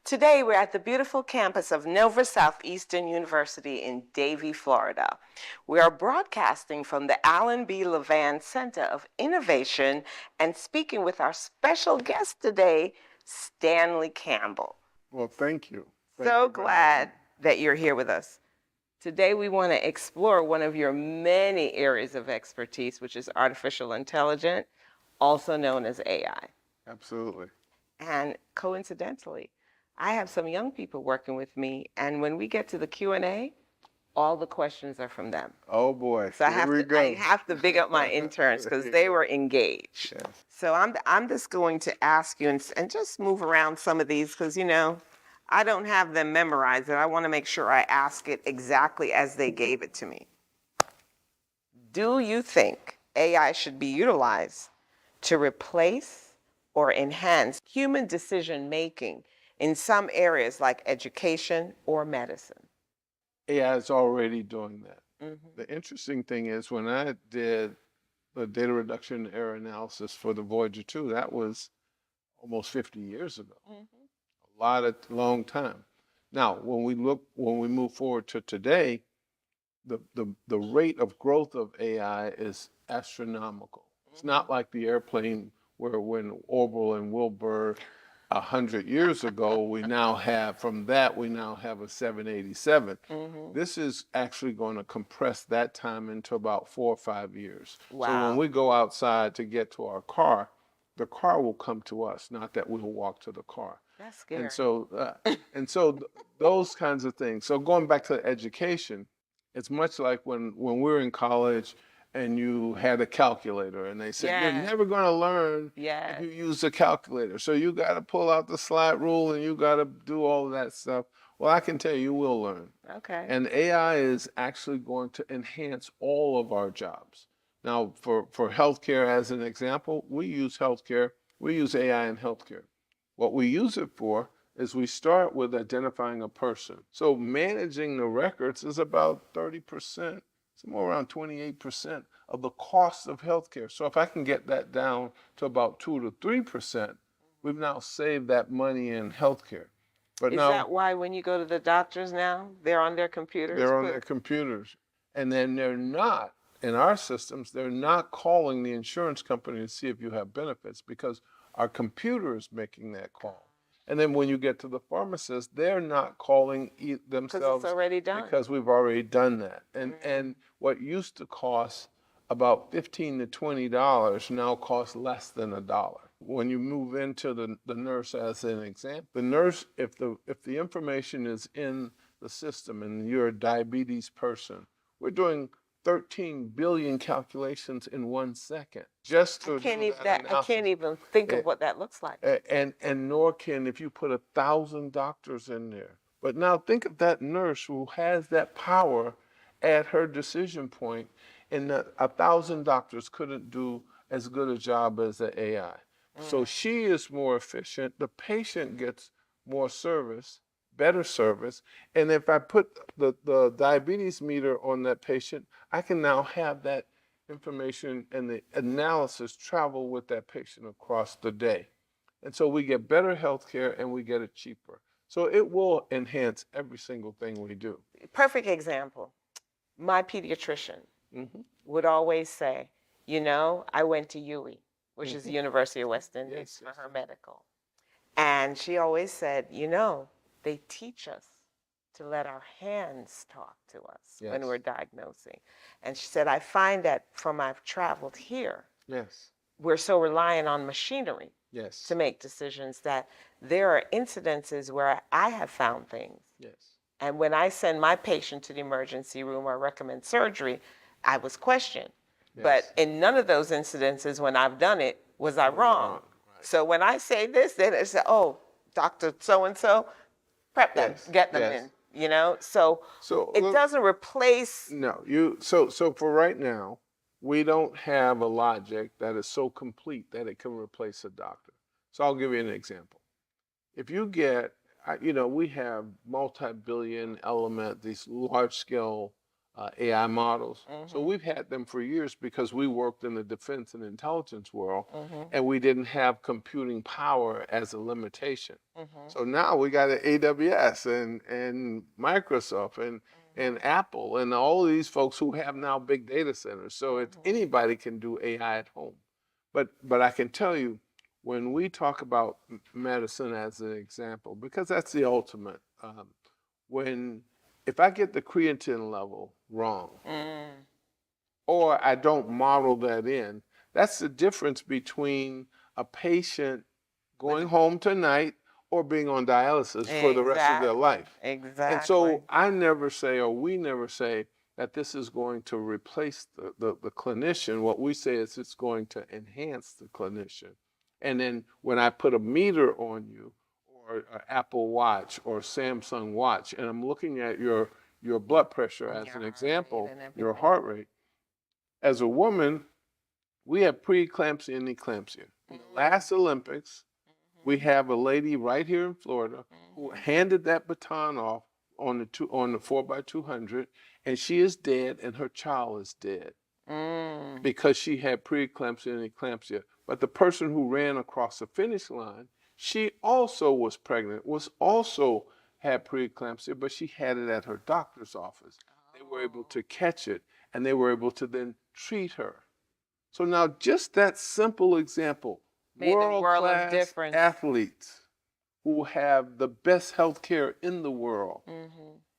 Today, we're at the beautiful campus of Nova Southeastern University in Davie, Florida. We are broadcasting from the Allen B. Levan Center of Innovation and speaking with our special guest today, Stanley Campbell. Well, thank you. So glad that you're here with us. Today, we want to explore one of your many areas of expertise, which is artificial intelligence, also known as AI. Absolutely. And coincidentally, I have some young people working with me, and when we get to the Q&A, all the questions are from them. Oh boy, So I go. have to big up my interns because they were engaged. Yes. So I'm just going to ask you and just move around some of these because, I don't have them memorized, and I want to make sure I ask it exactly as they gave it to me. Do you think AI should be utilized to replace or enhance human decision making in some areas like education or medicine? AI is already doing that. Mm-hmm. The interesting thing is when I did the data reduction error analysis for the Voyager 2, that was almost 50 years ago. Mm-hmm. Long time. Now, when we move forward to today, the rate of growth of AI is astronomical. Mm-hmm. It's not like the airplane where when Orville and Wilbur 100 years ago, we now have a 787. Mm-hmm. This is actually going to compress that time into about 4 or 5 years. Wow. So when we go outside to get to our car, the car will come to us, not that we will walk to the car. That's scary. And so those kinds of things. So going back to education, it's much like when we were in college and you had a calculator and they said, You're never going to learn if you use a calculator. So you got to pull out the slide rule and you got to do all of that stuff. Well, I can tell you will learn. Okay. And AI is actually going to enhance all of our jobs. Now, for healthcare, as an example, we use AI in healthcare. What we use it for is we start with identifying a person. So managing the records is about 30%. It's more around 28% of the cost of healthcare. So if I can get that down to about 2 to 3%, we've now saved that money in healthcare. But is that why when you go to the doctors now, they're on their computers? They're on their computers. And then they're not, in our systems, they're not calling the insurance company to see if you have benefits because our computer is making that call. And then when you get to the pharmacist, they're not calling themselves. Because it's already done. Because we've already done that. And what used to cost about $15 to $20 now costs less than $1. When you move into the nurse as an example, the nurse, if the information is in the system and you're a diabetes person, we're doing 13 billion calculations in 1 second. Just to I can't even think of what that looks like. And nor can if you put 1,000 doctors in there. But now think of that nurse who has that power at her decision point, and 1,000 doctors couldn't do as good a job as the AI. So she is more efficient. The patient gets more service, better service. And if I put the diabetes meter on that patient, I can now have that information and the analysis travel with that patient across the day. And so we get better health care and we get it cheaper. So it will enhance every single thing we do. Perfect example. My pediatrician would always say, I went to UWI, which is the University of West Indies, for her medical. And she always said, they teach us to let our hands talk to us when we're diagnosing. And she said, I find that from I've traveled here, we're so reliant on machinery to make decisions that there are incidences where I have found things. And when I send my patient to the emergency room or recommend surgery, I was questioned. But in none of those incidences when I've done it, was I wrong. So when I say this, then it's, Dr. So-and-so, prep them, get them in, So it doesn't replace. No, so for right now, we don't have a logic that is so complete that it can replace a doctor. So I'll give you an example. If you get, we have multi-billion element, these large-scale AI models. So we've had them for years because we worked in the defense and intelligence world, and we didn't have computing power as a limitation. So now we got AWS and Microsoft and Apple and all of these folks who have now big data centers. So it's anybody can do AI at home. But I can tell you, when we talk about medicine as an example, because that's the ultimate, when if I get the creatine level wrong, or I don't model that in, that's the difference between a patient going home tonight or being on dialysis for the rest of their life. Exactly. And so I never say, or we never say, that this is going to replace the clinician. What we say is it's going to enhance the clinician. And then when I put a meter on you, or an Apple Watch or Samsung Watch, and I'm looking at your blood pressure as an example, your heart rate. As a woman, we have preeclampsia and eclampsia. In the last Olympics, we have a lady right here in Florida who handed that baton off on the 4x200, and she is dead, and her child is dead because she had preeclampsia and eclampsia. But the person who ran across the finish line, she also was pregnant, was also had preeclampsia, but she had it at her doctor's office. They were able to catch it, and they were able to then treat her. So now just that simple example, world-class athletes who have the best health care in the world,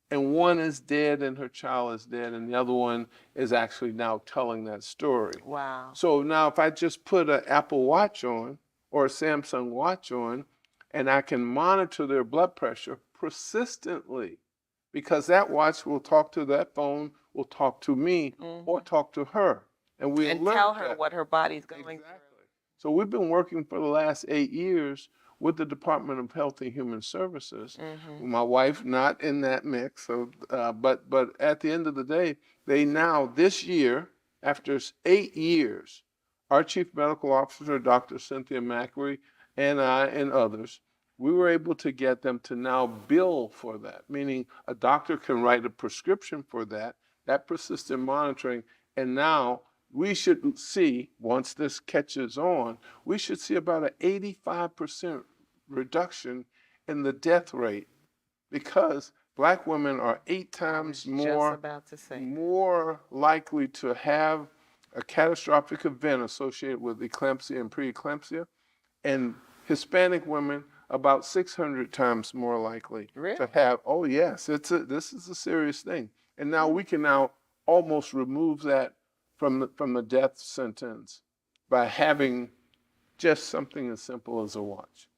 and one is dead and her child is dead, and the other one is actually now telling that story. Wow. So now if I just put an Apple Watch on or a Samsung Watch on, and I can monitor their blood pressure persistently, because that watch will talk to that phone, will talk to me, or talk to her. And we tell her what her body's going through. So we've been working for the last 8 years with the Department of Health and Human Services. My wife not in that mix, so but at the end of the day, they now this year, after 8 years, our Chief Medical Officer, Dr. Cynthia Macri, and I and others, we were able to get them to now bill for that, meaning a doctor can write a prescription for that persistent monitoring, and now we should see, once this catches on, we should see about an 85% reduction in the death rate, because Black women are 8 times more likely to have a catastrophic event associated with eclampsia and preeclampsia, and Hispanic women about 600 times more likely to have. Oh yes, this is a serious thing, and now we can now almost remove that from the death sentence by having just something as simple as a watch.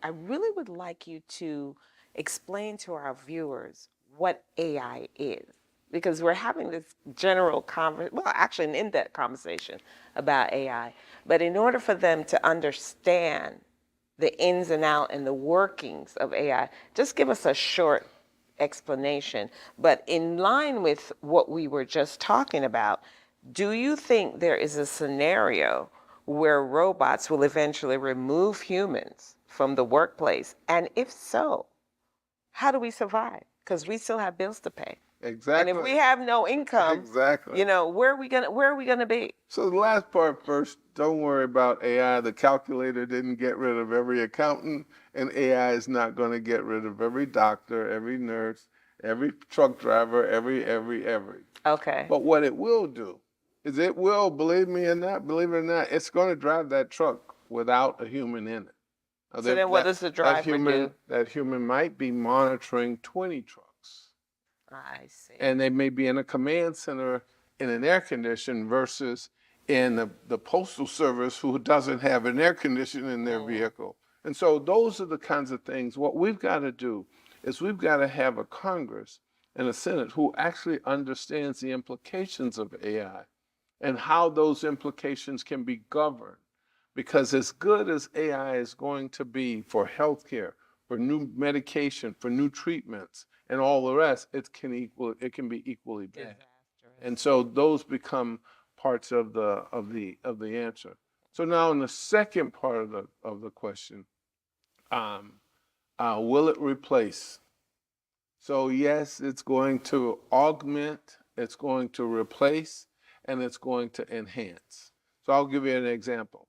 I really would like you to explain to our viewers what AI is, because we're having this general actually an in-depth conversation about AI, but in order for them to understand the ins and outs and the workings of AI, just give us a short explanation. But in line with what we were just talking about, do you think there is a scenario where robots will eventually remove humans from the workplace? And if so, how do we survive? Because we still have bills to pay. Exactly. And if we have no income, you know, where are we gonna be? So the last part first, don't worry about AI. The calculator didn't get rid of every accountant, and AI is not going to get rid of every doctor, every nurse, every truck driver, every. Okay. But what it will do is it will, believe it or not, it's going to drive that truck without a human in it. So then what does the driver do? That human might be monitoring 20 trucks. I see. And they may be in a command center in an air condition versus in the postal service who doesn't have an air conditioner in their vehicle. And so those are the kinds of things. What we've got to do is we've got to have a Congress and a Senate who actually understands the implications of AI and how those implications can be governed. Because as good as AI is going to be for healthcare, for new medication, for new treatments, and all the rest, it can be equally bad. And so those become parts of the answer. So now in the second part of the question, will it replace? So yes, it's going to augment it's going to replace, and it's going to enhance. So I'll give you an example.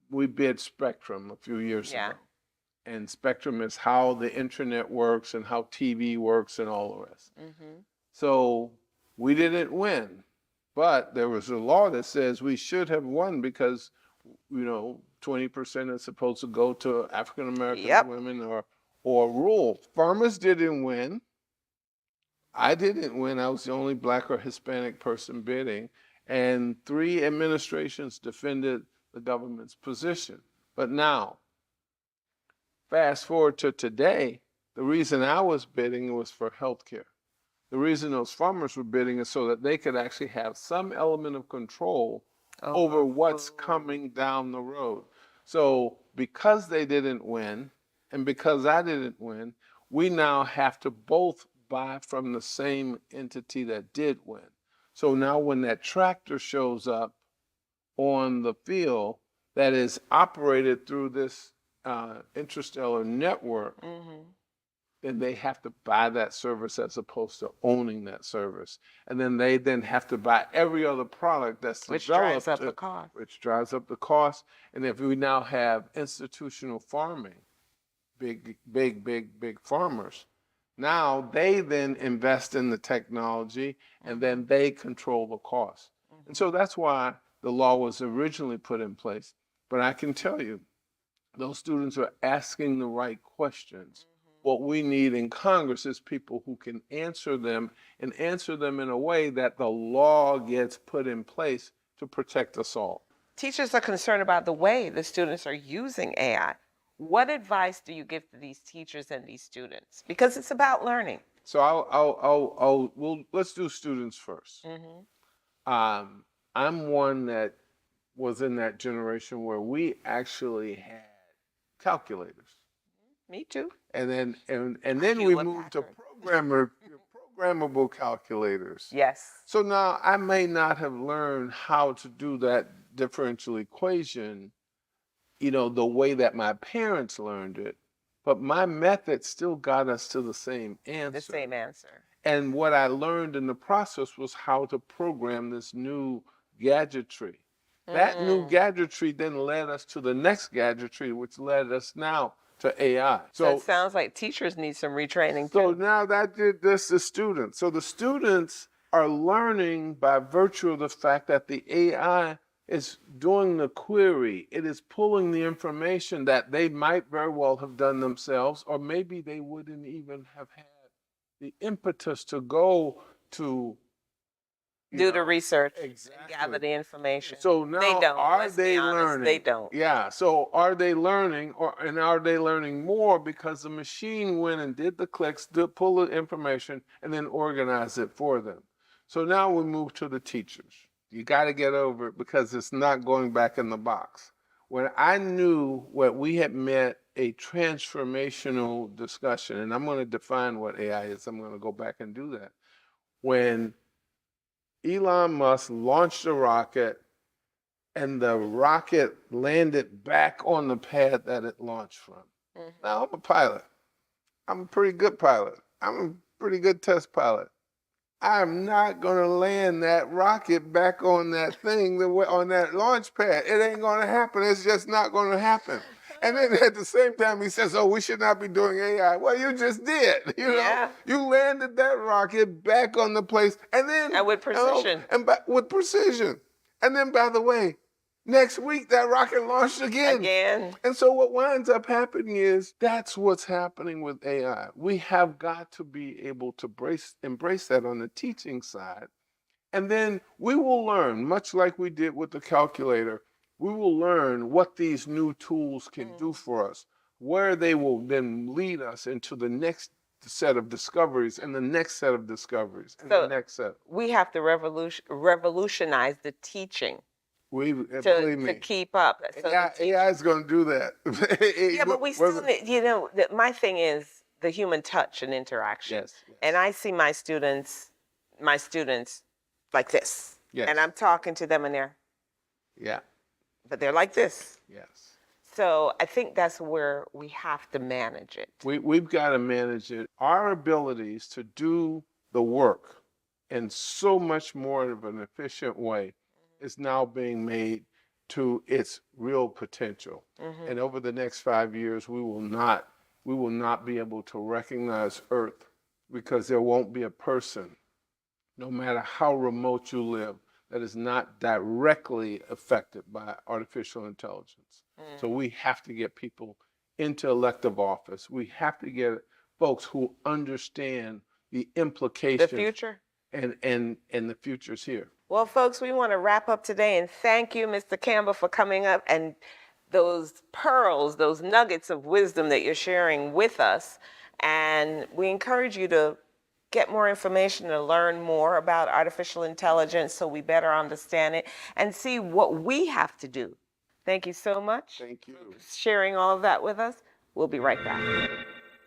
We bid Spectrum a few years Yeah. ago. And Spectrum is how the internet works and how TV works and all the rest. So we didn't win, but there was a law that says we should have won because, 20% is supposed to go to African American Yep. women or rural. Farmers didn't win. I didn't win. I was the only Black or Hispanic person bidding, and 3 administrations defended the government's position. But now, fast forward to today, the reason I was bidding was for healthcare. The reason those farmers were bidding is so that they could actually have some element of control over what's coming down the road. So because they didn't win, and because I didn't win, we now have to both buy from the same entity that did win. So now when that tractor shows up on the field that is operated through this interstellar network, then they have to buy that service as opposed to owning that service. And then they have to buy every other product that's Which developed. drives up the cost. Which drives up the cost. And if we now have institutional farming, big farmers, now they then invest in the technology and then they control the cost. And so that's why the law was originally put in place. But I can tell you, those students are asking the right questions. What we need in Congress is people who can answer them and answer them in a way that the law gets put in place to protect us all. Teachers are concerned about the way the students are using AI. What advice do you give to these teachers and these students? Because it's about learning. So let's do students first. I'm one that was in that generation where we actually had calculators. Me too. And then we moved to programmable calculators. Yes. So now I may not have learned how to do that differential equation, the way that my parents learned it, but my method still got us to the same answer. The same answer. And what I learned in the process was how to program this new gadgetry. That new gadgetry then led us to the next gadgetry, which led us now to AI. So it sounds like teachers need some retraining too. So now that did this to students. So the students are learning by virtue of the fact that the AI is doing the query. It is pulling the information that they might very well have done themselves, or maybe they wouldn't even have had the impetus to go to do the research, exactly. Gather the information. So now, they don't. are Let's they be honest, learning? They don't. Yeah. So are they learning, and are they learning more because the machine went and did the clicks, pull the information, and then organize it for them? So now we move to the teachers. You got to get over it because it's not going back in the box. When I knew what we had met a transformational discussion, and I'm going to define what AI is. I'm going to go back and do that. When Elon Musk launched a rocket and the rocket landed back on the pad that it launched from. Now, I'm a pilot. I'm a pretty good pilot. I'm a pretty good test pilot. I'm not going to land that rocket back on that thing, on that launch pad. It ain't going to happen. It's just not going to happen. And then at the same time, he says, we should not be doing AI. Well, you just did. Yeah. You landed that rocket back on the place. And with precision. With precision. And then, by the way, next week, that rocket launched again. And so what winds up happening is that's what's happening with AI. We have got to be able to embrace that on the teaching side. And then we will learn, much like we did with the calculator, we will learn what these new tools can do for us, where they will then lead us into the next set of discoveries and the next set of discoveries and the next set. We have to revolutionize the teaching. Believe me, to keep up. So AI is going to do that. Yeah, but we still need, my thing is the human touch and interaction. Yes. And I see my students like this. Yes. And I'm talking to them and but they're like this. Yes. So I think that's where we have to manage it. We've got to manage it. Our abilities to do the work in so much more of an efficient way is now being made to its real potential. And over the next 5 years, we will not be able to recognize Earth because there won't be a person, no matter how remote you live, that is not directly affected by artificial intelligence. So we have to get people into elective office. We have to get folks who understand the The implications future. and the future's here. Well, folks, we want to wrap up today and thank you, Mr. Campbell, for coming up and those pearls, those nuggets of wisdom that you're sharing with us. And we encourage you to get more information and learn more about artificial intelligence so we better understand it and see what we have to do. Thank you so much Thank you. for sharing all of that with us. We'll be right back.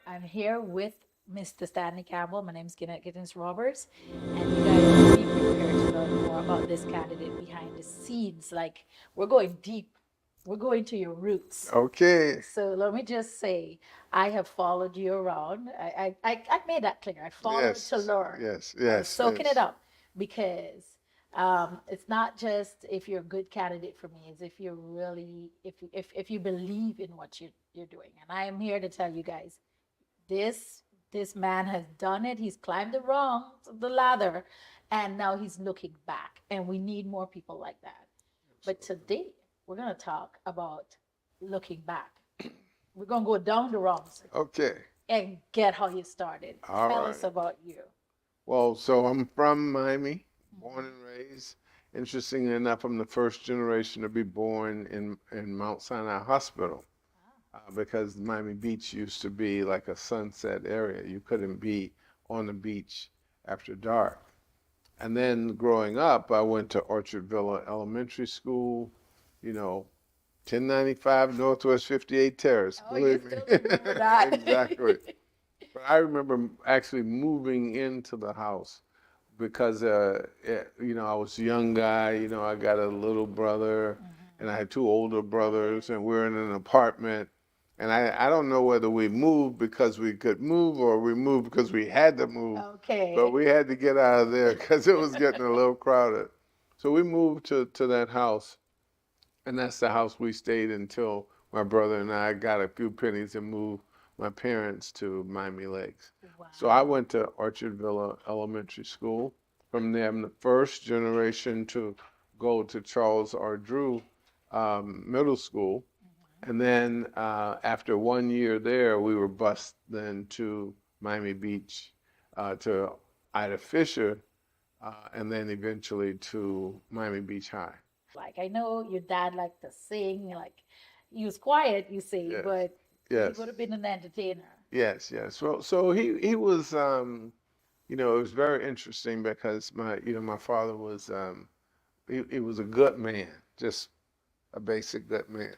I'm here with Mr. Stanley Campbell. My name is Gittins Roberts, and you guys be prepared to learn more about this candidate behind the scenes. Like, we're going deep. We're going to your roots. Okay. So let me just say, I have followed you around. I made that clear. I followed to learn. Yes, I was soaking it up because it's not just if you're a good candidate for me. It's if you're really, if you believe in what you're doing. And I am here to tell you guys, this man has done it. He's climbed the ladder, and now he's looking back. And we need more people like that. But today we're going to talk about looking back. We're going to go down the rungs Okay. and get how you started. All Tell right. us about you. Well, so I'm from Miami, born and raised. Interestingly enough, I'm the first generation to be born in Mount Sinai Hospital because Miami Beach used to be like a sunset area. You couldn't be on the beach after dark. And then growing up, I went to Orchard Villa Elementary School, 1095 Northwest 58 Terrace. Oh, Believe you me. still remember that. Exactly. But I remember actually moving into the house because, I was a young guy. I got a little brother, and I had two older brothers, and we were in an apartment. And I don't know whether we moved because we could move or we moved because we had to move. Okay. But we had to get out of there because it was getting a little crowded. So we moved to that house, and that's the house we stayed until my brother and I got a few pennies and moved my parents to Miami Lakes. Wow. So I went to Orchard Villa Elementary School. From there, I'm the first generation to go to Charles R. Drew Middle School. And then after 1 year there, we were bused then to Miami Beach, to Ida Fisher, and then eventually to Miami Beach High. Like, I know your dad liked to sing, like, he was quiet, you say, Yes. but Yes. he would have been an entertainer. Yes, yes. Well, so he was, it was very interesting because my father was, he was a good man, just a basic good man.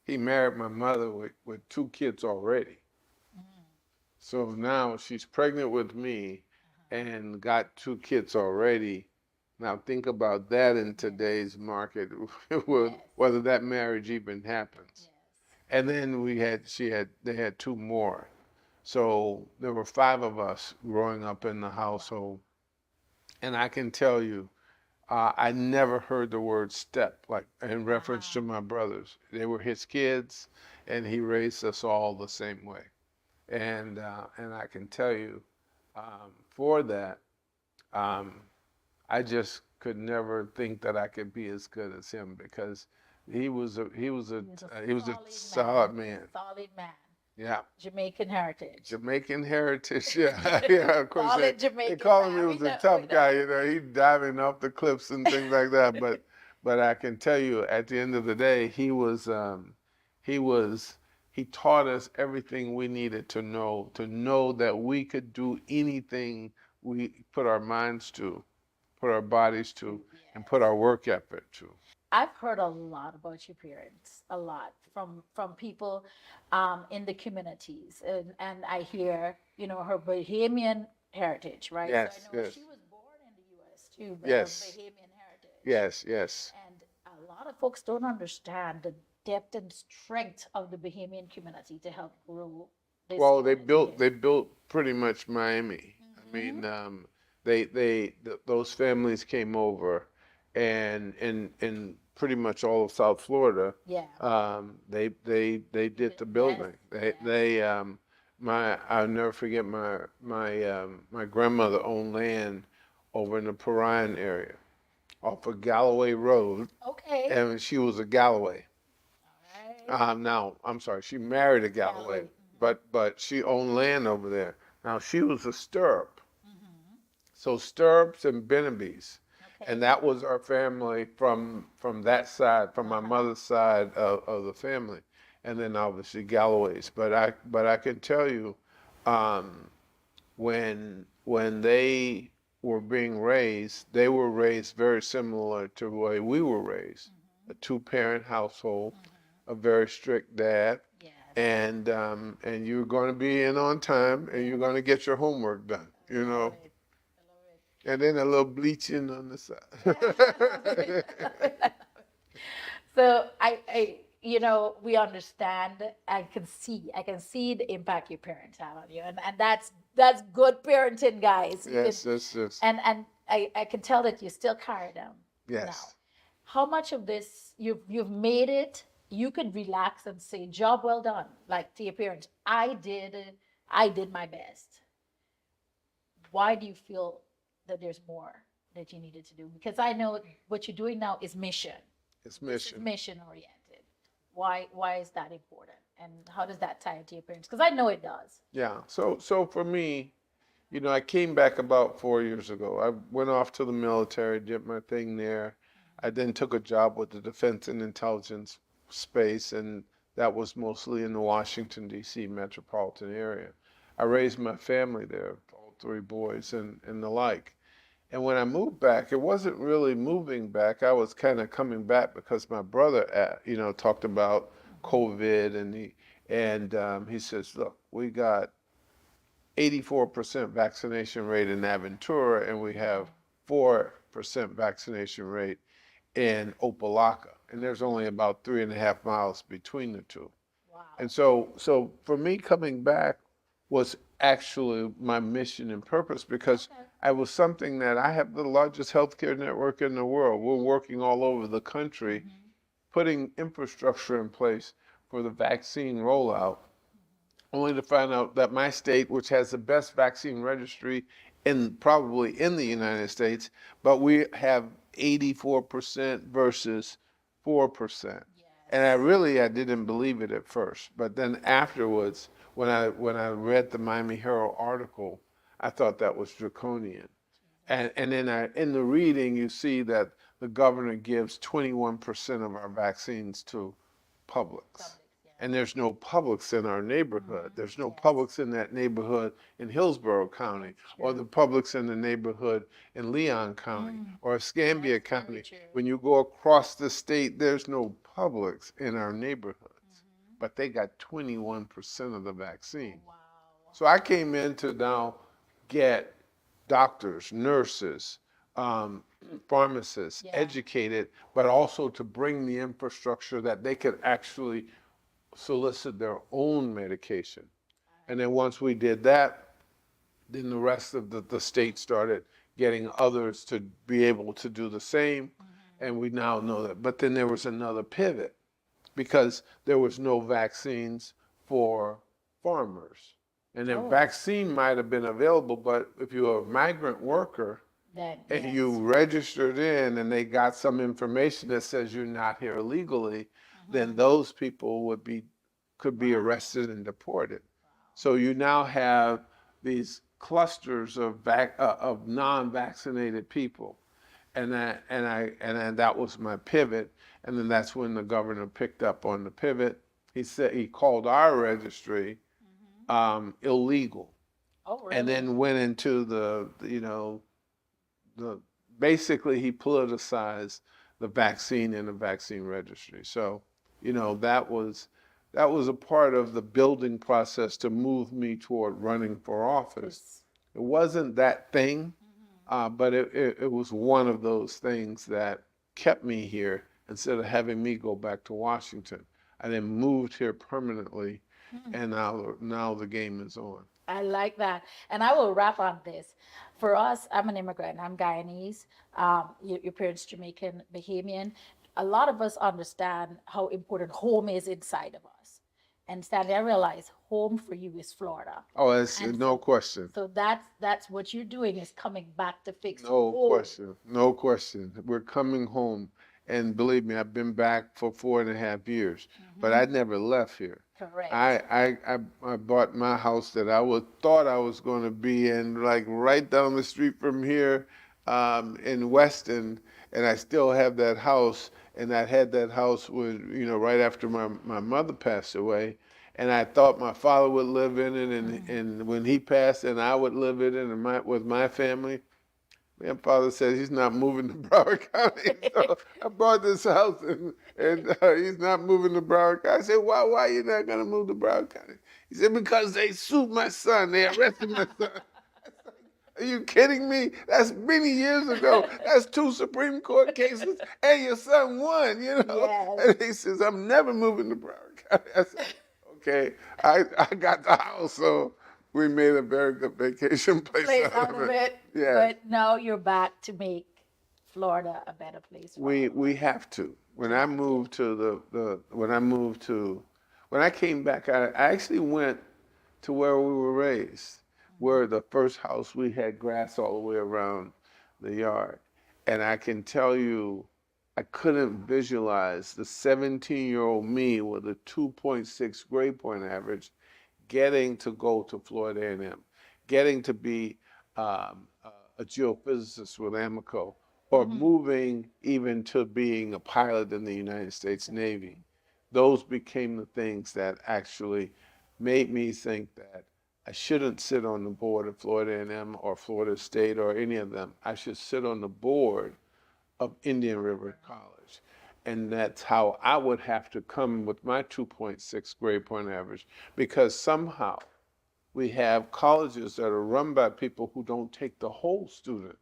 He married my mother with two kids already. So now she's pregnant with me and got two kids already. Now think about that in today's market, whether that marriage even happens. And then they had two more. So there were 5 of us growing up in the household. And I can tell you, I never heard the word step, like in reference to my brothers. They were his kids, and he raised us all the same way. And I can tell you, for that, I just could never think that I could be as good as him because he was a solid man. Solid man. Yeah. Jamaican heritage. Jamaican heritage, yeah, yeah. Of course, Solid they Jamaican call him man. he was We a know- tough we guy, know. He's diving off the cliffs and things like that. But I can tell you, at the end of the day, he taught us everything we needed to know that we could do anything we put our minds to, put our bodies to, and put our work effort to. I've heard a lot about your parents, a lot from people in the communities, and I hear her Bahamian heritage, right? Yes, so I know yes. she was born in the U.S. too, but Yes. of Bahamian heritage. Yes, yes. And a lot of folks don't understand the depth and strength of the Bahamian community to help grow this. Well, they community. built pretty much Miami. I mean, those families came over, and in pretty much all of South Florida, Yeah. they did the building. Yes. I'll never forget my grandmother owned land over in the Parian area off of Galloway Road, Okay. and she was a Galloway. All right. Now, I'm sorry, she married a Galloway, but she owned land over there. Now, she was a Stirrup. So Stirrups and Benebys. Okay. And that was our family from that side, from my mother's side of the family. And then obviously Galloways. But I can tell you, when they were being raised, they were raised very similar to the way we were raised. A two-parent household, a very strict dad, Yes. and you're going to be in on time, and you're going to get your homework done, you know. Love it. And then a little bleaching on the side. So we understand. I can see the impact your parents have on you, and that's good parenting, guys. Yes. And I can tell that you still carry them. Yes. Now, how much of this you've made it? You could relax and say, "Job well done," like to your parents. I did my best. Why do you feel that there's more that you needed to do? Because I know what you're doing now is mission. It's mission. Mission oriented. Why is that important? And how does that tie into your parents? Because I know it does. Yeah. So for me, I came back about 4 years ago. I went off to the military, did my thing there. I then took a job with the Defense and Intelligence space, and that was mostly in the Washington, D.C. metropolitan area. I raised my family there, all three boys and the like. And when I moved back, it wasn't really moving back. I was kind of coming back because my brother, talked about COVID, and he says, "Look, we got 84% vaccination rate in Aventura, and we have 4% vaccination rate in Opelika, and there's only about 3.5 miles between the two." Wow. And so for me, coming back was actually my mission and purpose, because I was something that I have the largest healthcare network in the world. We're working all over the country, putting infrastructure in place for the vaccine rollout, only to find out that my state, which has the best vaccine registry probably in the United States, but we have 84% versus 4%. And I didn't believe it at first, but then afterwards, when I read the Miami Herald article, I thought that was draconian. And then in the reading, you see that the governor gives 21% of our vaccines to Publix. And there's no Publix in our neighborhood. There's no Publix in that neighborhood in Hillsborough County, or the Publix in the neighborhood in Leon County, or Escambia County. When you go across the state, there's no Publix in our neighborhoods. But they got 21% of the vaccine. Wow. So I came in to now get doctors, nurses, pharmacists educated, but also to bring the infrastructure that they could actually solicit their own medication. And then once we did that, then the rest of the state started getting others to be able to do the same. And we now know that. But then there was another pivot, because there was no vaccines for farmers. And then vaccine might have been available, but if you're a migrant worker and you registered in and they got some information that says you're not here illegally, then those people could be arrested and deported. So you now have these clusters of non-vaccinated people. And that was my pivot. And then that's when the governor picked up on the pivot. He called our registry illegal. Oh, really? And then went into basically he politicized the vaccine and the vaccine registry. So, that was a part of the building process to move me toward running for office. It wasn't that thing, but it was one of those things that kept me here instead of having me go back to Washington. I then moved here permanently, and now the game is on. I like that. And I will wrap on this. for us, I'm an immigrant. I'm Guyanese. Your parents Jamaican, Bahamian. A lot of us understand how important home is inside of us. And Stanley, I realize home for you is Florida. Oh, it's And no question. so that's what you're doing is coming back to fix No home. question. No question. We're coming home. And believe me, I've been back for 4.5 years, but I never left here. Correct. I bought my house that thought I was going to be in, like right down the street from here, in Weston, and I still have that house. And I had that house right after my mother passed away, and I thought my father would live in it, and when he passed, and I would live in it, and with my family. My father said he's not moving to Broward County. So I bought this house, and he's not moving to Broward County. I said, why are you not going to move to Broward County? He said, because they sued my son. They arrested my son. Are you kidding me? That's many years ago. That's 2 Supreme Court cases, and your son won, Yes. And he says, I'm never moving to Broward County. I said, okay, I got the house, so we made a very good vacation place Out of it. Yeah. But now you're back to make Florida a better place. We have to. When I came back, I actually went to where we were raised, where the first house we had grass all the way around the yard. And I can tell you, I couldn't visualize the 17-year-old me with a 2.6 grade point average getting to go to Florida A&M, getting to be a geophysicist with Amoco, or moving even to being a pilot in the United States Navy. Those became the things that actually made me think that I shouldn't sit on the board of Florida A&M or Florida State or any of them. I should sit on the board of Indian River College. And that's how I would have to come with my 2.6 grade point average, because somehow we have colleges that are run by people who don't take the whole student.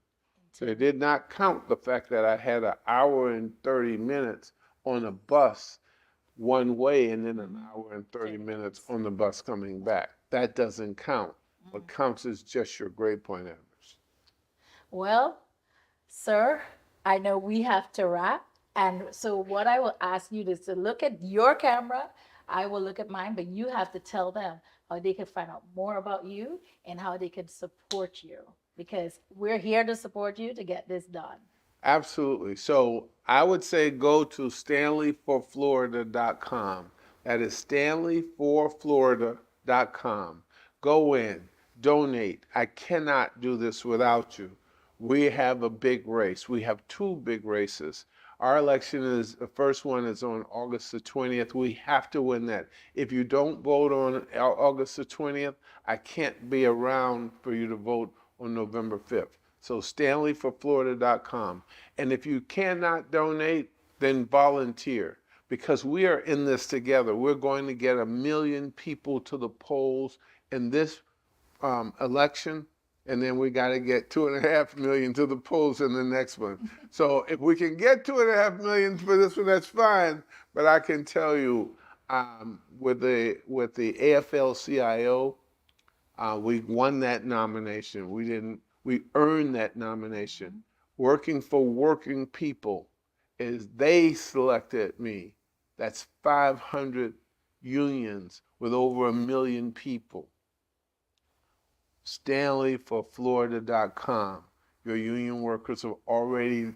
They did not count the fact that I had an hour and 30 minutes on a bus one way and then an hour and 30 minutes on the bus coming back. That doesn't count. What counts is just your grade point average. Well, sir, I know we have to wrap. And so what I will ask you is to look at your camera. I will look at mine, but you have to tell them how they can find out more about you and how they can support you, because we're here to support you to get this done. Absolutely. So I would say go to stanleyforflorida.com. That is stanleyforflorida.com. Go in, donate. I cannot do this without you. We have a big race. We have 2 big races. Our election the first one is on August the 20th. We have to win that. If you don't vote on August the 20th, I can't be around for you to vote on November 5th. So stanleyforflorida.com. And if you cannot donate, then volunteer, because we are in this together. We're going to get 1 million people to the polls in this election, and then we got to get 2.5 million to the polls in the next one. So if we can get 2.5 million for this one, that's fine. But I can tell you, with the AFL-CIO, we won that nomination. We earned that nomination. Working for working people is they selected me. That's 500 unions with over 1 million people. StanleyForFlorida.com. Your union workers have already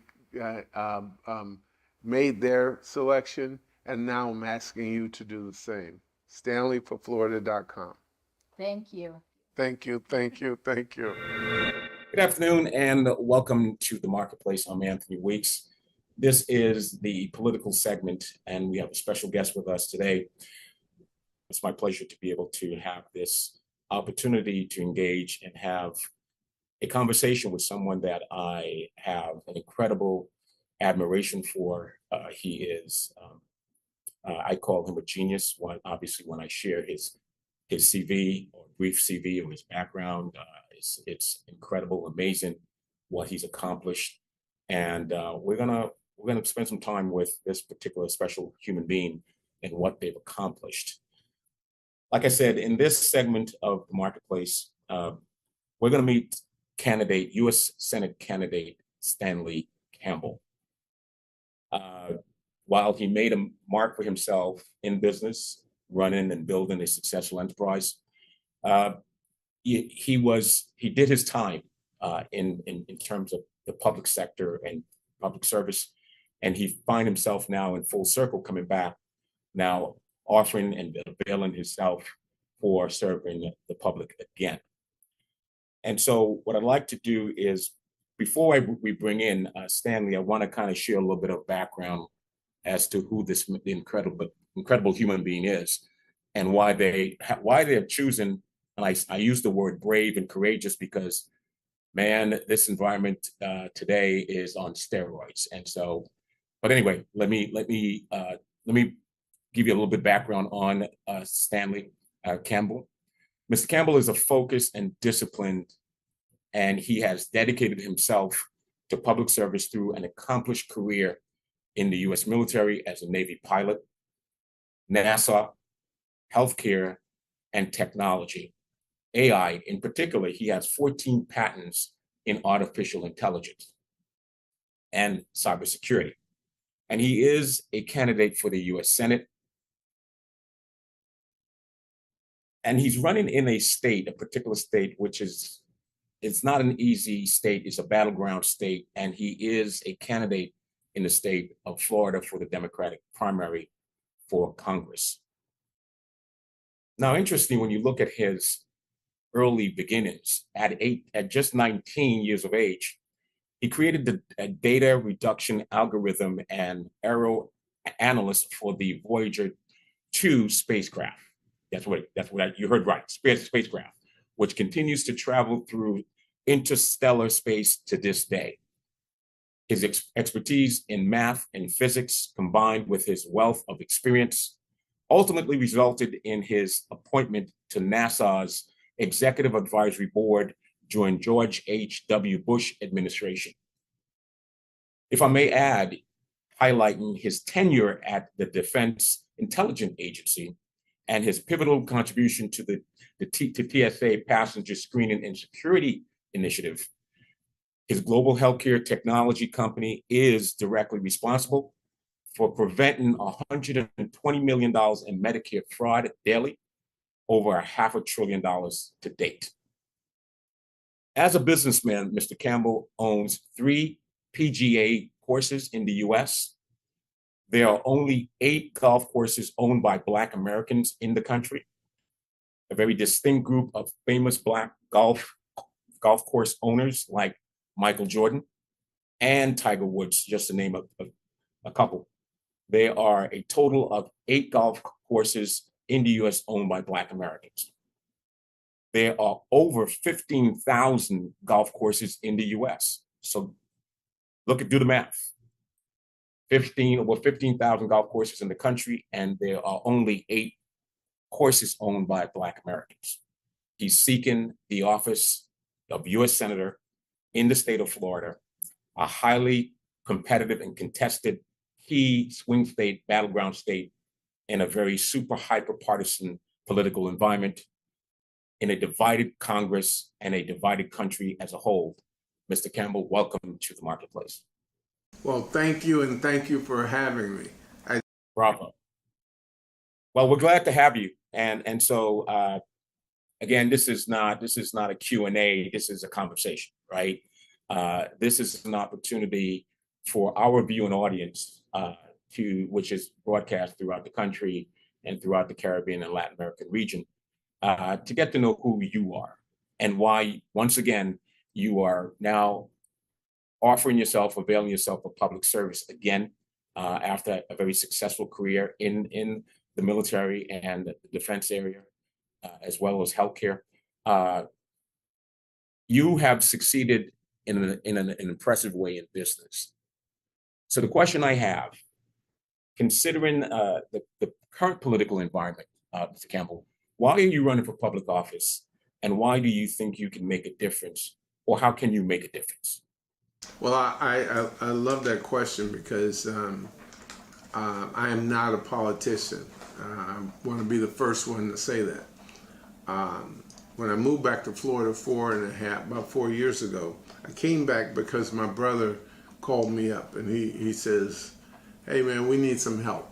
made their selection, and now I'm asking you to do the same. StanleyForFlorida.com. Thank you. Thank you, thank you, thank you. Good afternoon and welcome to The Marketplace. I'm Anthony Weeks. This is the political segment, and we have a special guest with us today. It's my pleasure to be able to have this opportunity to engage and have a conversation with someone that I have an incredible admiration for. He is, I call him a genius. Obviously, when I share his CV or brief CV or his background, it's incredible, amazing what he's accomplished. And we're gonna spend some time with this particular special human being and what they've accomplished. Like I said, in this segment of The Marketplace, we're going to meet U.S. Senate candidate Stanley Campbell. While he made a mark for himself in business, running and building a successful enterprise, he did his time in terms of the public sector and public service, and he find himself now in full circle, coming back now, offering and availing himself for serving the public again. And so what I'd like to do is, before we bring in Stanley, I want to kind of share a little bit of background as to who this incredible human being is, and why they're choosing. And I use the word brave and courageous because, man, this environment today is on steroids. And so, but anyway, let me give you a little bit of background on Stanley Campbell. Mr. Campbell is a focused and disciplined, and he has dedicated himself to public service through an accomplished career in the U.S. military as a Navy pilot, NASA, healthcare, and technology. AI in particular, he has 14 patents in artificial intelligence and cybersecurity. And he is a candidate for the U.S. Senate. And he's running in a particular state, which is, it's not an easy state, it's a battleground state. And he is a candidate in the state of Florida for the Democratic primary for Congress. Now, interesting, when you look at his early beginnings, at just 19 years of age, he created the data reduction algorithm and aero analyst for the Voyager 2 spacecraft. That's what you heard right, spacecraft, which continues to travel through interstellar space to this day. His expertise in math and physics, combined with his wealth of experience, ultimately resulted in his appointment to NASA's Executive Advisory Board during George H.W. Bush administration. If I may add, highlighting his tenure at the Defense Intelligence Agency and his pivotal contribution to the TSA Passenger Screening and Security Initiative. His global healthcare technology company is directly responsible for preventing $120 million in Medicare fraud daily, over $500 billion to date. As a businessman, Mr. Campbell owns 3 PGA courses in the US. There are only 8 golf courses owned by Black Americans in the country, a very distinct group of famous Black golf course owners like Michael Jordan and Tiger Woods, just to name a couple. There are a total of 8 golf courses in the US owned by Black Americans. There are over 15,000 golf courses in the US. So do the math. Over 15,000 golf courses in the country, and there are only 8 courses owned by Black Americans. He's seeking the office of U.S. Senator in the state of Florida, a highly competitive and contested key swing state, battleground state, in a very super hyper partisan political environment, in a divided Congress and a divided country as a whole. Mr. Campbell, welcome to the marketplace. Well, thank you, and thank you for having me. Bravo. Well, we're glad to have you. And so, again, this is not a Q&A, this is a conversation, right? This is an opportunity for our viewing audience, which is broadcast throughout the country and throughout the Caribbean and Latin American region, to get to know who you are and why, once again, you are now availing yourself of public service again, after a very successful career in the military and the defense area, as well as healthcare. You have succeeded in an impressive way in business. So the question I have, considering the current political environment, Mr. Campbell, why are you running for public office, and why do you think you can make a difference, or how can you make a difference? Well, I love that question because I am not a politician. I want to be the first one to say that. when I moved back to Florida about 4 years ago, I came back because my brother called me up and he says, hey man, we need some help.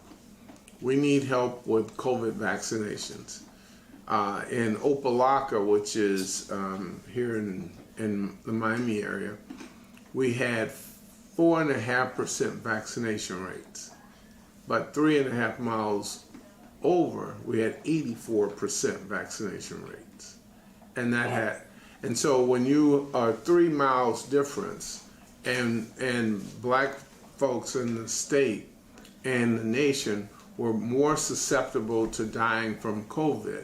We need help with COVID vaccinations. In Opelika, which is here in the Miami area, we had 4.5% vaccination rates. But 3.5 miles over, we had 84% vaccination rates. And so when you are 3 miles difference, and black folks in the state and the nation were more susceptible to dying from COVID.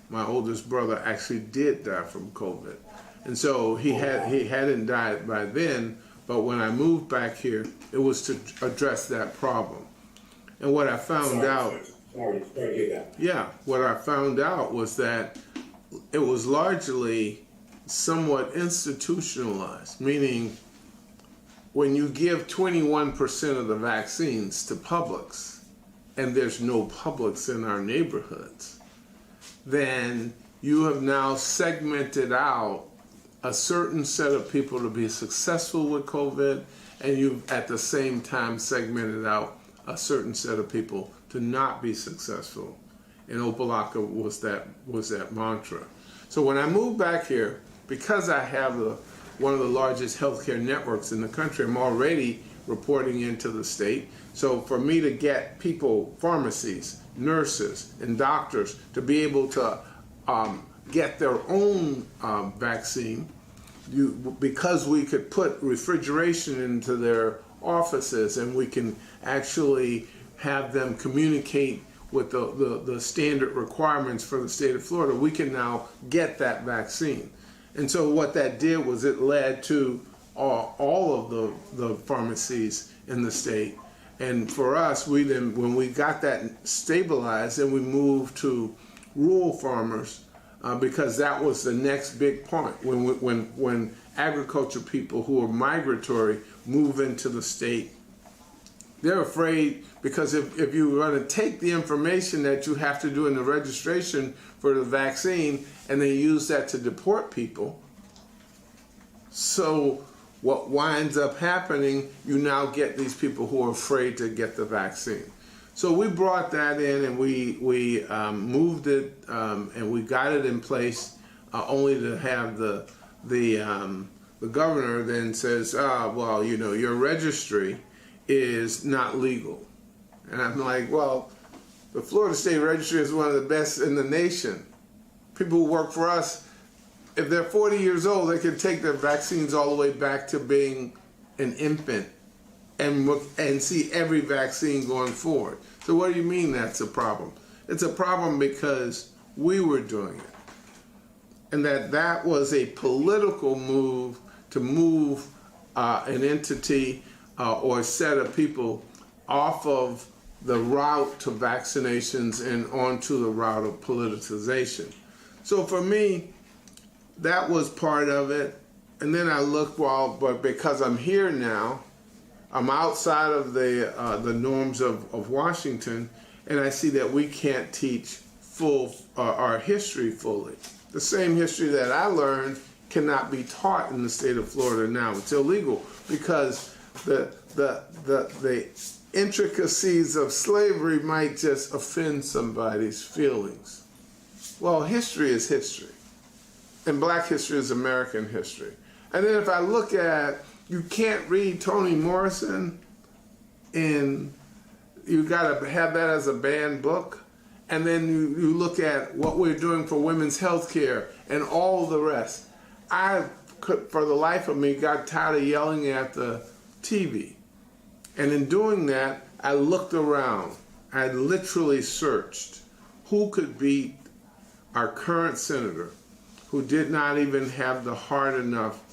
My oldest brother actually did die from COVID. And so he hadn't died by then, but when I moved back here, it was to address that problem. And what I found out, what I found out was that it was largely somewhat institutionalized, meaning when you give 21% of the vaccines to Publix, and there's no Publix in our neighborhoods, then you have now segmented out a certain set of people to be successful with COVID, and you've at the same time segmented out a certain set of people to not be successful. And Opelika was that mantra. So when I moved back here, because I have one of the largest healthcare networks in the country, I'm already reporting into the state. So for me to get people, pharmacies, nurses, and doctors to be able to get their own vaccine, because we could put refrigeration into their offices and we can actually have them communicate with the standard requirements for the state of Florida, we can now get that vaccine. And so what that did was it led to all of the pharmacies in the state. And for us, when we got that stabilized, then we moved to rural farmers because that was the next big point. When agriculture people who are migratory move into the state, they're afraid because if you're going to take the information that you have to do in the registration for the vaccine and they use that to deport people, so what winds up happening, you now get these people who are afraid to get the vaccine. So we brought that in and we moved it and we got it in place only to have the governor then says, well, you know, your registry is not legal. And I'm like, well, the Florida State Registry is one of the best in the nation. People who work for us, if they're 40 years old, they can take their vaccines all the way back to being an infant and see every vaccine going forward. So what do you mean that's a problem? It's a problem because we were doing it. And that was a political move to move an entity or a set of people off of the route to vaccinations and onto the route of politicization. So for me, that was part of it. And then I looked, but because I'm here now, I'm outside of the norms of Washington, and I see that we can't teach our history fully. The same history that I learned cannot be taught in the state of Florida now. It's illegal because the intricacies of slavery might just offend somebody's feelings. Well, history is history, and black history is American history. And then if I look at, you can't read Toni Morrison you got to have that as a banned book. And then you look at what we're doing for women's health care and all the rest. I could, for the life of me, got tired of yelling at the TV. And in doing that, I looked around. I literally searched who could beat our current senator, who did not even have the heart enough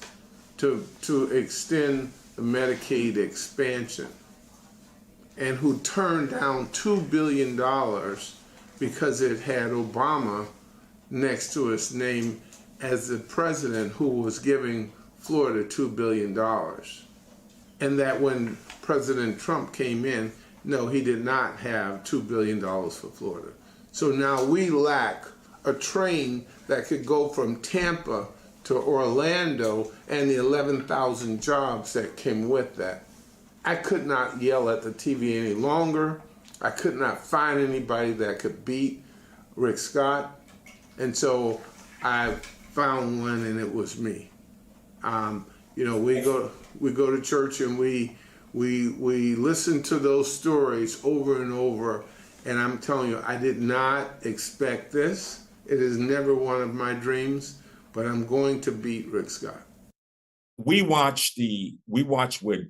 to extend the Medicaid expansion, and who turned down $2 billion because it had Obama next to its name as the president who was giving Florida $2 billion. And that when President Trump came in, no, he did not have $2 billion for Florida. So now we lack a train that could go from Tampa to Orlando and the 11,000 jobs that came with that. I could not yell at the TV any longer. I could not find anybody that could beat Rick Scott. And so I found one, and it was me. You know, we go to church, and we listen to those stories over and over. And I'm telling you, I did not expect this. It is never one of my dreams, but I'm going to beat Rick Scott. We watch with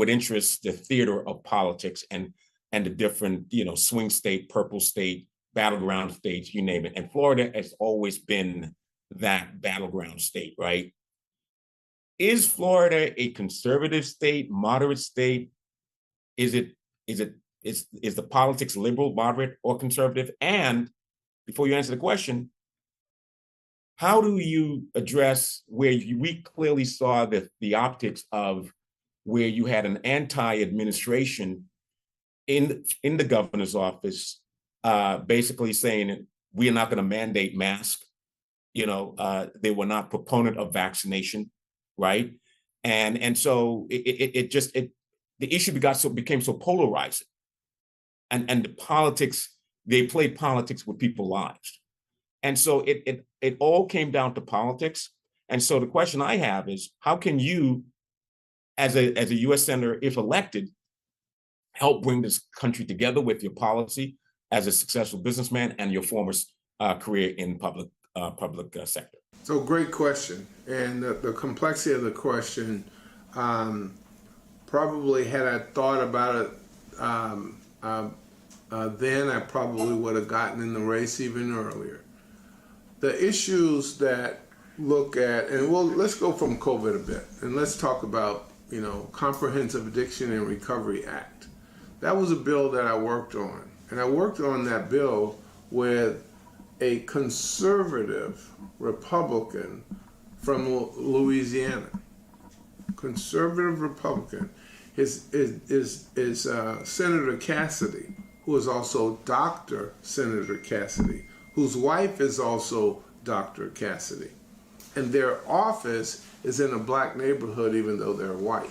interest the theater of politics and the different, you know, swing state, purple state, battleground states, you name it. And Florida has always been that battleground state, right? Is Florida a conservative state, moderate state? Is the politics liberal, moderate, or conservative? And before you answer the question, how do you address where we clearly saw the optics of where you had an anti-administration in the governor's office, basically saying we are not going to mandate masks. You know, they were not proponent of vaccination, right? And so the issue became so polarizing, and the politics, they played politics with people's lives, and so it all came down to politics. And so the question I have is, how can you, as a U.S. senator, if elected, help bring this country together with your policy as a successful businessman and your former career in public sector? So great question. And the complexity of the question, probably had I thought about it then, I probably would have gotten in the race even earlier. The issues that look at, and let's go from COVID a bit, and let's talk about, you know, Comprehensive Addiction and Recovery Act. That was a bill that I worked on. And I worked on that bill with a conservative Republican from Louisiana. Conservative Republican. Is Senator Cassidy, who is also Dr. Senator Cassidy, whose wife is also Dr. Cassidy. And their office is in a black neighborhood, even though they're white.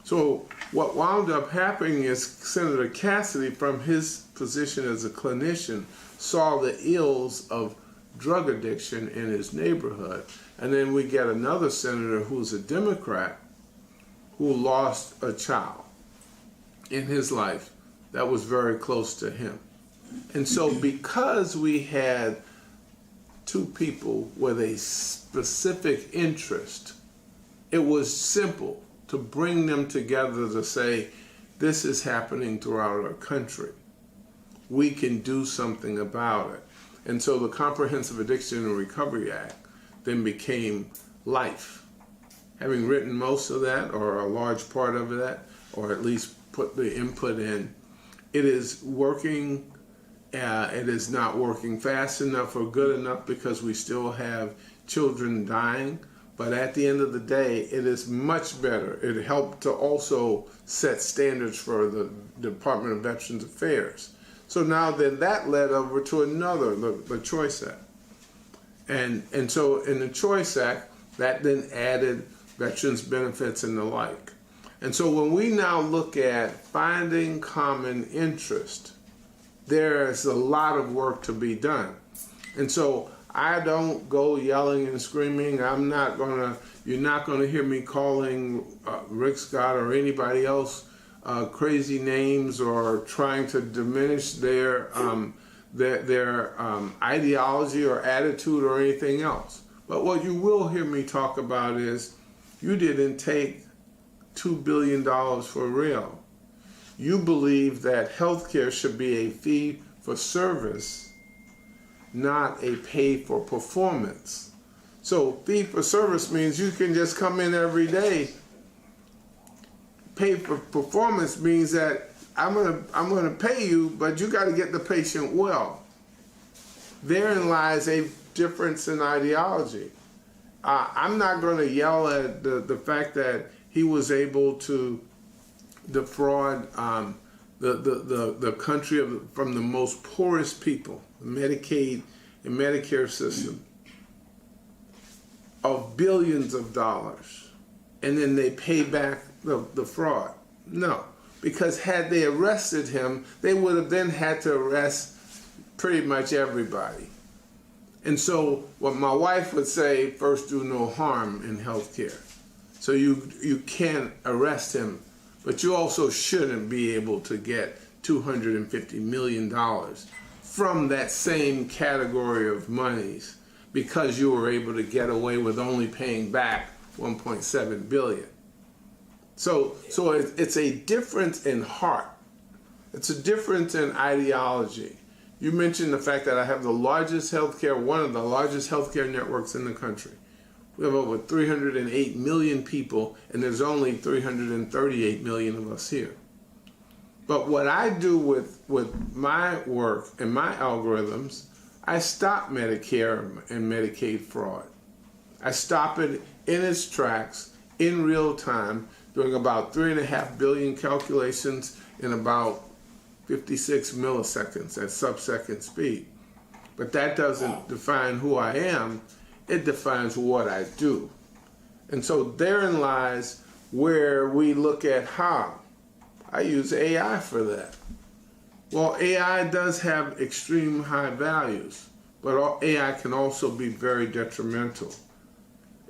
So what wound up happening is Senator Cassidy, from his position as a clinician, saw the ills of drug addiction in his neighborhood. And then we get another senator who's a Democrat who lost a child in his life that was very close to him. And so because we had two people with a specific interest, it was simple to bring them together to say, this is happening throughout our country. We can do something about it. And so the Comprehensive Addiction and Recovery Act then became life. Having written most of that, or a large part of that, or at least put the input in, it is working. It is not working fast enough or good enough because we still have children dying. But at the end of the day, it is much better. It helped to also set standards for the Department of Veterans Affairs. So now then that led over to another, the Choice Act. And so in the Choice Act, that then added veterans benefits and the like. And so when we now look at finding common interest, there is a lot of work to be done. And so I don't go yelling and screaming. You're not gonna hear me calling Rick Scott or anybody else crazy names or trying to diminish their ideology or attitude or anything else. But what you will hear me talk about is, you didn't take $2 billion for real. You believe that healthcare should be a fee for service, not a pay for performance. So fee for service means you can just come in every day. Pay for performance means that I'm gonna pay you, but you got to get the patient well. Therein lies a difference in ideology. I'm not going to yell at the fact that he was able to defraud the country from the most poorest people, Medicaid and Medicare system, of billions of dollars, and then they pay back the fraud? No, because had they arrested him, they would have then had to arrest pretty much everybody. And so what my wife would say, first do no harm in healthcare. So you can arrest him, but you also shouldn't be able to get $250 million from that same category of monies because you were able to get away with only paying back 1.7 billion. So it's a difference in heart. It's a difference in ideology. You mentioned the fact that I have one of the largest healthcare networks in the country. We have over 308 million people, and there's only 338 million of us here. But what I do with my work and my algorithms, I stop Medicare and Medicaid fraud. I stop it in its tracks in real time, doing about 3.5 billion calculations in about 56 milliseconds at sub-second speed. But that doesn't define who I am, it defines what I do. And so therein lies where we look at how. I use AI for that. Well, AI does have extreme high values, but AI can also be very detrimental.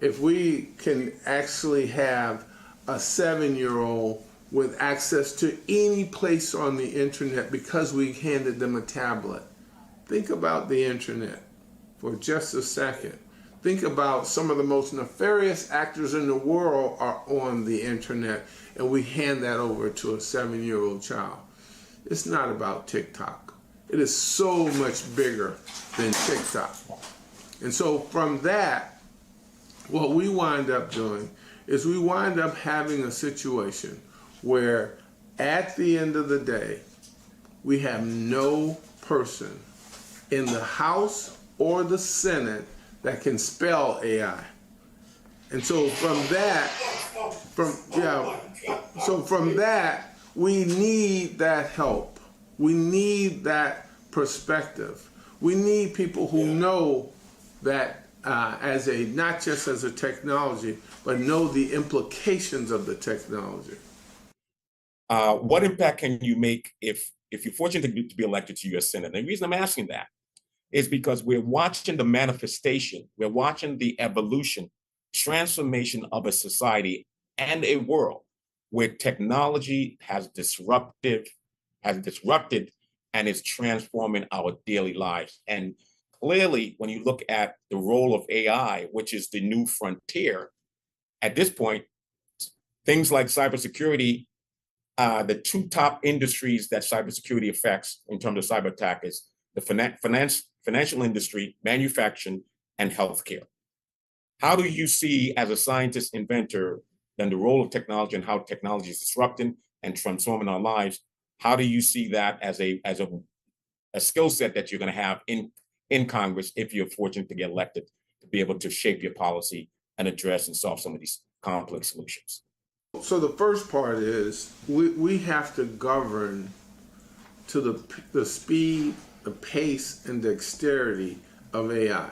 If we can actually have a 7-year-old with access to any place on the internet because we handed them a tablet. Think about the internet for just a second. Think about some of the most nefarious actors in the world are on the internet, and we hand that over to a 7-year-old child. It's not about TikTok. It is so much bigger than TikTok. And so from that, what we wind up doing is we wind up having a situation where at the end of the day, we have no person in the House or the Senate that can spell AI. And so from that, we need that help. We need that perspective. We need people who know that not just as a technology, but know the implications of the technology. What impact can you make if you're fortunate to be elected to U.S. Senate? And the reason I'm asking that is because we're watching the manifestation, we're watching the evolution, transformation of a society and a world where technology has disrupted and is transforming our daily lives. And clearly, when you look at the role of AI, which is the new frontier, at this point, things like cybersecurity, the two top industries that cybersecurity affects in terms of cyber attack is the financial industry, manufacturing, and healthcare. How do you see, as a scientist inventor, then the role of technology and how technology is disrupting and transforming our lives? How do you see that as a skill set that you're going to have in Congress if you're fortunate to get elected to be able to shape your policy and address and solve some of these complex solutions? So the first part is we have to govern to the speed, the pace, and dexterity of AI.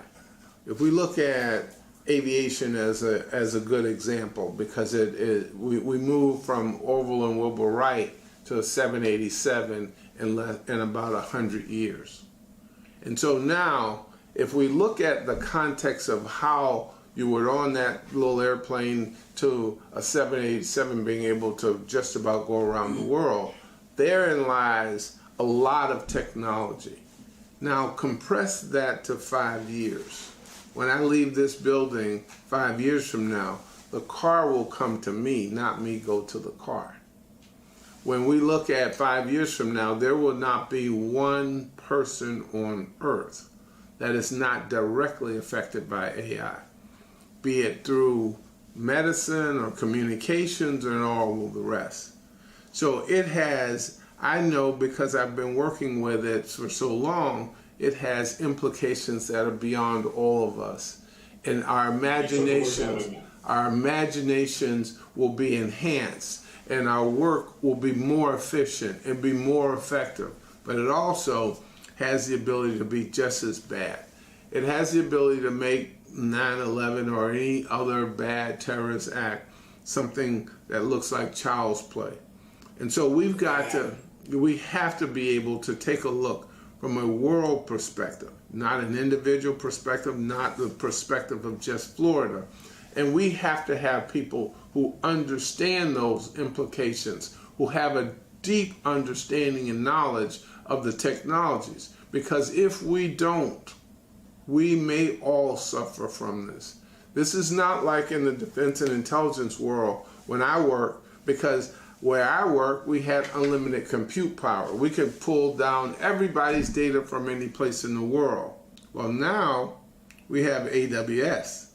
If we look at aviation as a good example, because we moved from Orville and Wilbur Wright to a 787 in about 100 years. And so now, if we look at the context of how you were on that little airplane to a 787 being able to just about go around the world, therein lies a lot of technology. Now compress that to 5 years. When I leave this building 5 years from now, the car will come to me, not me go to the car. When we look at 5 years from now, there will not be one person on Earth that is not directly affected by AI, be it through medicine or communications and all of the rest. So it has, I know because I've been working with it for so long, it has implications that are beyond all of us. And our imaginations will be enhanced. and our work will be more efficient and be more effective. But it also has the ability to be just as bad. It has the ability to make 9/11 or any other bad terrorist act something that looks like child's play. And so we have to be able to take a look from a world perspective, not an individual perspective, not the perspective of just Florida. And we have to have people who understand those implications, who have a deep understanding and knowledge of the technologies. Because if we don't, we may all suffer from this. This is not like in the defense and intelligence world when I work, because where I work, we had unlimited compute power. We could pull down everybody's data from any place in the world. Well, now we have AWS,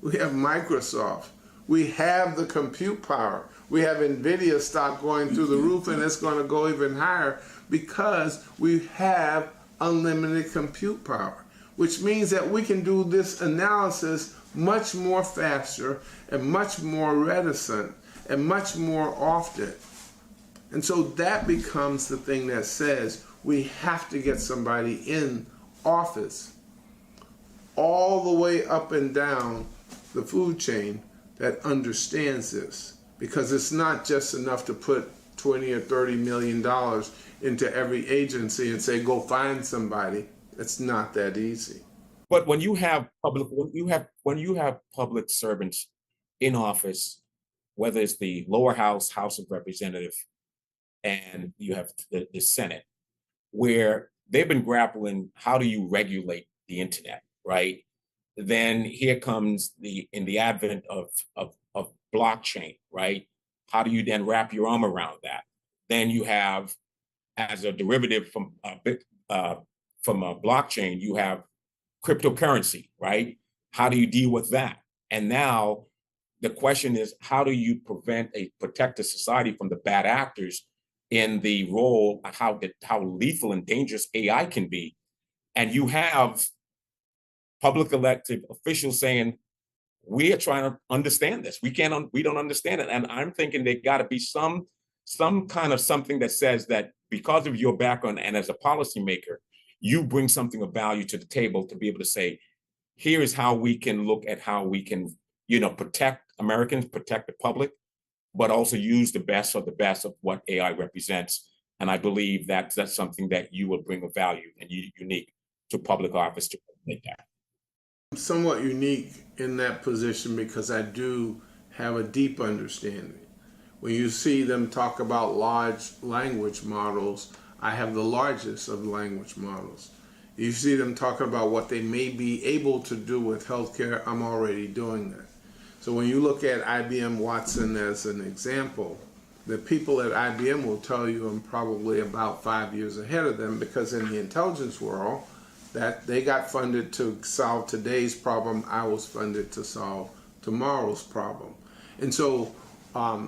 we have Microsoft, we have the compute power. We have NVIDIA stock going through the roof, and it's going to go even higher because we have unlimited compute power, which means that we can do this analysis much more faster and much more reticent and much more often. And so that becomes the thing that says we have to get somebody in office all the way up and down the food chain that understands this, because it's not just enough to put 20 or 30 million dollars into every agency and say, go find somebody. It's not that easy. But when you have public servants in office, whether it's the lower house, House of Representatives, and you have the Senate, where they've been grappling, how do you regulate the internet, right? Then here comes the advent of blockchain, right? How do you then wrap your arm around that? Then you have, as a derivative from a blockchain, you have cryptocurrency, right? How do you deal with that? And now the question is, how do you protect the society from the bad actors in the role, how lethal and dangerous AI can be? And you have public elected officials saying, we are trying to understand this. We don't understand it. And I'm thinking there got to be some kind of something that says that because of your background and as a policymaker, you bring something of value to the table to be able to say, here is how we can look at how we can, protect Americans, protect the public, but also use the best of what AI represents. And I believe that's something that you will bring a value and unique to public office to make that. I'm somewhat unique in that position because I do have a deep understanding. When you see them talk about large language models, I have the largest of language models. You see them talking about what they may be able to do with healthcare, I'm already doing that. So when you look at IBM Watson as an example, the people at IBM will tell you I'm probably about 5 years ahead of them, because in the intelligence world, that they got funded to solve today's problem, I was funded to solve tomorrow's problem. And so our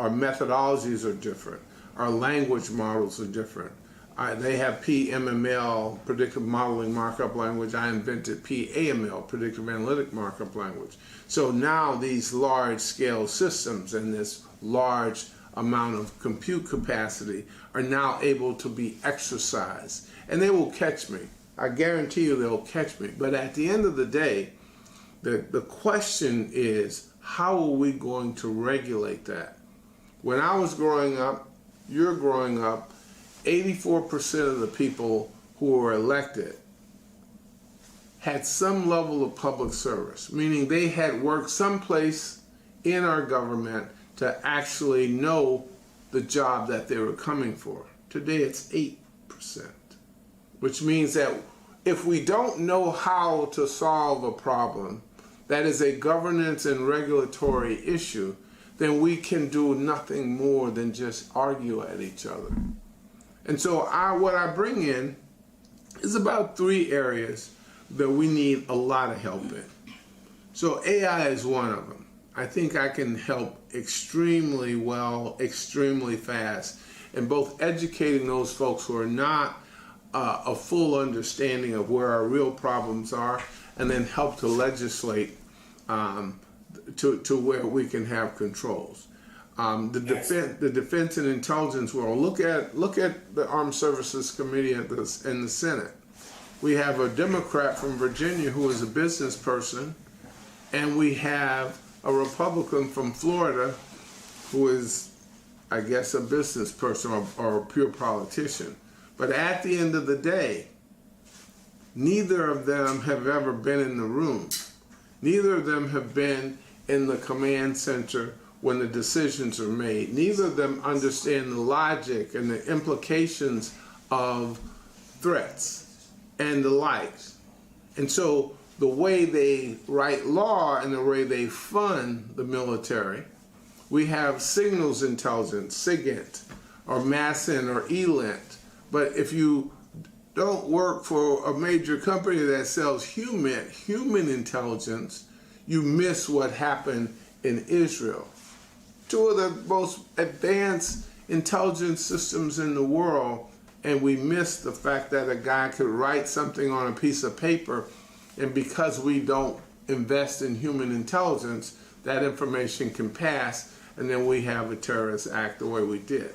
methodologies are different. Our language models are different. They have PMML, predictive modeling markup language. I invented PAML, predictive analytic markup language. So now these large scale systems and this large amount of compute capacity are now able to be exercised. And they will catch me. I guarantee you they'll catch me. But at the end of the day, the question is, how are we going to regulate that? When I was growing up, you're growing up, 84% of the people who were elected had some level of public service, meaning they had worked someplace in our government to actually know the job that they were coming for. Today it's 8%, which means that if we don't know how to solve a problem that is a governance and regulatory issue, then we can do nothing more than just argue at each other. And so what I bring in is about 3 areas that we need a lot of help in. So AI is one of them. I think I can help extremely well, extremely fast, in both educating those folks who are not a full understanding of where our real problems are, and then help to legislate to where we can have controls. the defense and intelligence world. Look at the Armed Services Committee in the Senate. We have a Democrat from Virginia who is a business person, and we have a Republican from Florida who is, I guess, a business person or a pure politician. But at the end of the day, neither of them have ever been in the room. Neither of them have been in the command center when the decisions are made. Neither of them understand the logic and the implications of threats and the like. And so the way they write law and the way they fund the military, we have signals intelligence, SIGINT, or MASIN or ELINT. But if you don't work for a major company that sells human intelligence, you miss what happened in Israel. Two of the most advanced intelligence systems in the world, and we miss the fact that a guy could write something on a piece of paper, and because we don't invest in human intelligence, that information can pass, and then we have a terrorist act the way we did.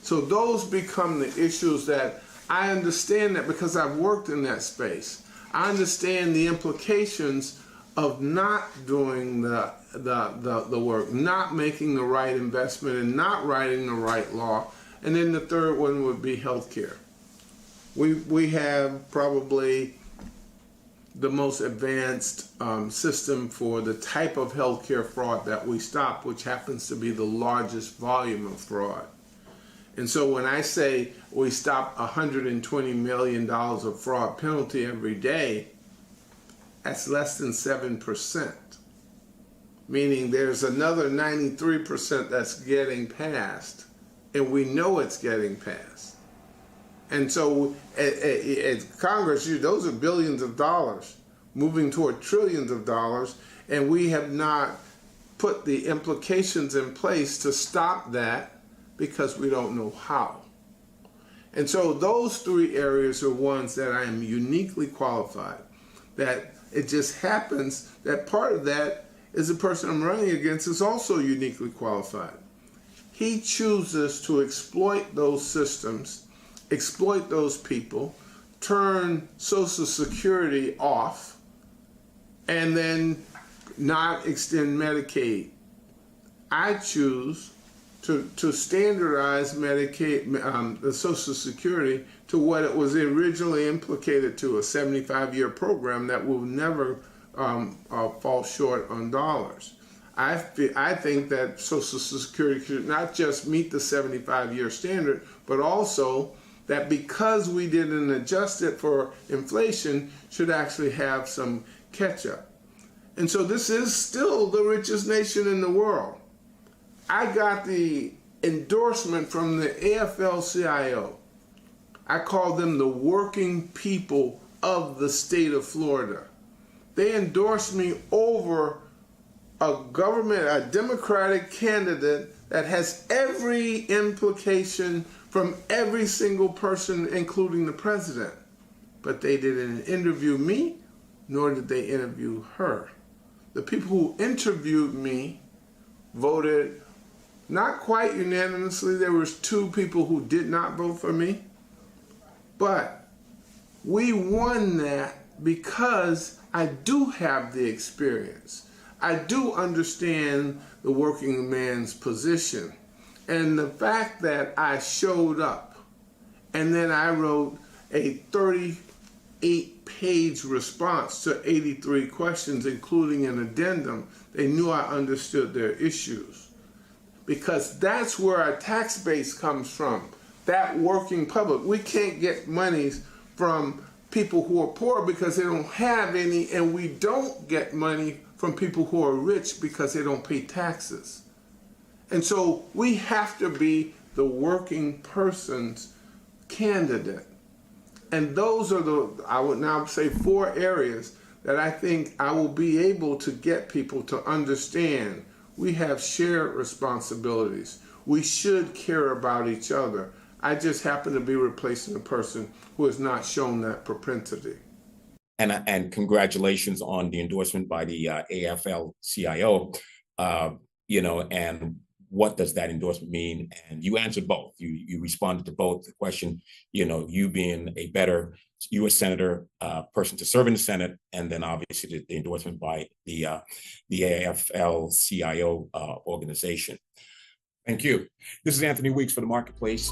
So those become the issues that I understand, that because I've worked in that space. I understand the implications of not doing the work, not making the right investment, and not writing the right law. And then the third one would be healthcare. We have probably the most advanced system for the type of healthcare fraud that we stop, which happens to be the largest volume of fraud. And so when I say we stop $120 million of fraud penalty every day, that's less than 7%. Meaning there's another 93% that's getting passed, and we know it's getting passed. And so at Congress, those are billions of dollars moving toward trillions of dollars, and we have not put the implications in place to stop that because we don't know how. And so those three areas are ones that I am uniquely qualified. That it just happens that part of that is the person I'm running against is also uniquely qualified. He chooses to exploit those systems, exploit those people, turn Social Security off, and then not extend Medicaid. I choose to standardize Medicaid, the Social Security, to what it was originally implicated to, a 75-year program that will never fall short on dollars. I think that Social Security should not just meet the 75-year standard, but also that because we didn't adjust it for inflation, should actually have some catch-up. And so this is still the richest nation in the world. I got the endorsement from the AFL-CIO. I call them the working people of the state of Florida. They endorsed me over a Democratic candidate that has every implication from every single person, including the president. But they didn't interview me, nor did they interview her. The people who interviewed me voted not quite unanimously. There was 2 people who did not vote for me. But we won that because I do have the experience. I do understand the working man's position. And the fact that I showed up and then I wrote a 38-page response to 83 questions, including an addendum, they knew I understood their issues. Because that's where our tax base comes from, that working public. We can't get monies from people who are poor because they don't have any, and we don't get money from people who are rich because they don't pay taxes. And so we have to be the working person's candidate. And those are I would now say 4 areas that I think I will be able to get people to understand. We have shared responsibilities. We should care about each other. I just happen to be replacing a person who has not shown that propensity. And congratulations on the endorsement by the AFL-CIO. And what does that endorsement mean? And you answered both. You responded to both. The question, you being a better U.S. Senator, person to serve in the Senate, and then obviously the endorsement by the AFL-CIO organization. Thank you. This is Anthony Weeks for The Marketplace.